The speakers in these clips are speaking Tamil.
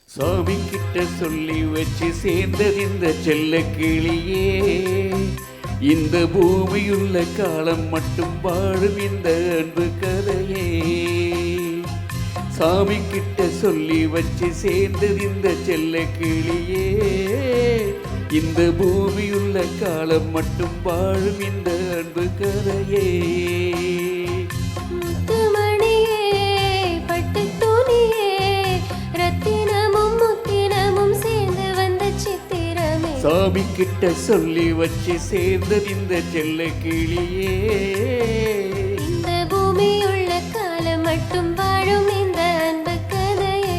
சாமி கிட்ட சொல்லி வச்சு சேர்ந்தது இந்த செல்ல கிளியே. இந்த பூமியுள்ள காலம் மட்டும் வாழும் இந்த அன்பு கதையே. சாமி கிட்ட சொல்லி வச்சு சேர்ந்தது இந்த செல்ல கிளியே. இந்த பூமியுள்ள காலம் மட்டும் வாழும் இந்த அன்பு கதையே. சாமி கிட்ட சொல்லி வச்சு சேர்ந்தது இந்த செல்ல கிளியே. இந்த பூமியுள்ள காலம் மட்டும் வாழும் இந்த அன்பு கதையே.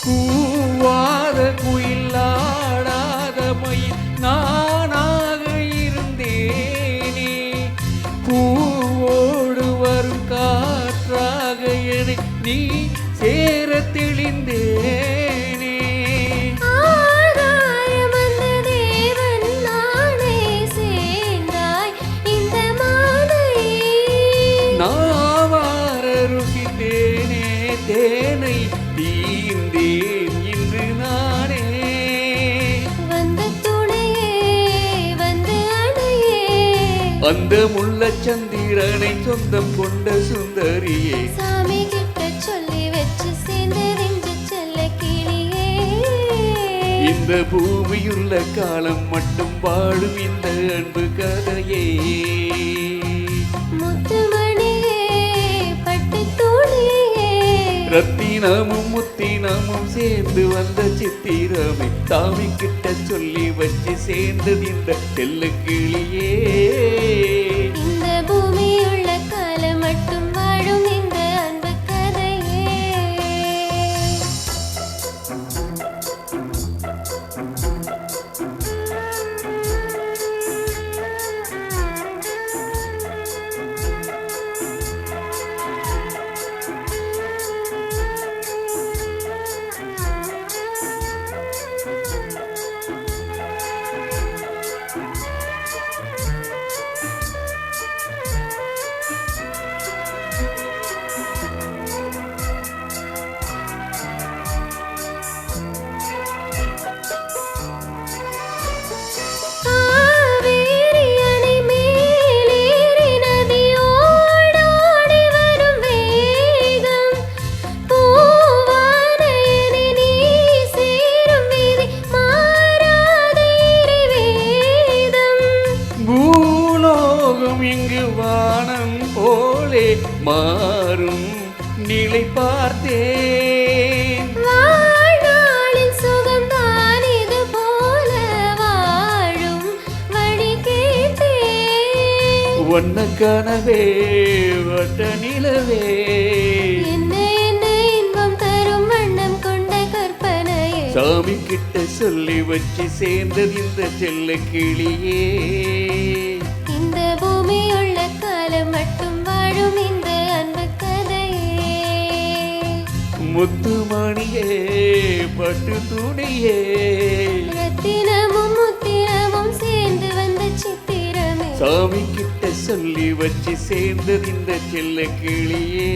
பூவாத குயிலாடாத மயில் நானாக இருந்தேனே. பூவோடு வரும் காற்றாக என நீ சேர தெளிந்தேனே. நாவார ருசித்தேனே தேனை தீந்தேன் இன்று நானே. வந்த துணையே வந்து அணையே, அந்த முள்ள சந்திரனை சொந்தம் கொண்ட சுந்தரியே. சாமி கிட்ட சொல்லி வச்சு சேர்ந்தறிஞ்ச செல்ல கிளியே. இந்த பூமியுள்ள காலம் மட்டும் வாழும் இந்த அன்பு கதையே. முத்துமணியே பட்டு துணியே, ரத்தினமும் முத்தினமும் சேர்ந்து வந்த சித்திரமே. சாமி கிட்ட சொல்லி வச்சு சேர்ந்தது இந்த செல்ல கிளியே. இந்த பூமியுள்ள காலம் மட்டும் வாழும் இந்த அன்பு கதையே. இங்கு வானம் போலே மாறும் நிலை பார்த்தேன். வாழ்நாளின் சுகம்தான் இது போல வாழும் வழி கேட்டேன். வண்ண கனவே வட்ட நிலவே, என்ன என்ன இன்பம் தரும் வண்ணம் கொண்ட கற்பனையே. சாமி கிட்ட சொல்லி வச்சு சேர்ந்தது இந்த செல்ல கிளியே. இந்த பூமியுள்ள காலம் மட்டும் வாழும் இந்த அன்பு கதையே. முத்துமணியே பட்டு துணியே, ரத்தினமும் முத்திரமும் சேர்ந்து வந்த சித்திரமே. சாமி கிட்ட சொல்லி வச்சு சேர்ந்தது இந்த செல்ல கிளியே.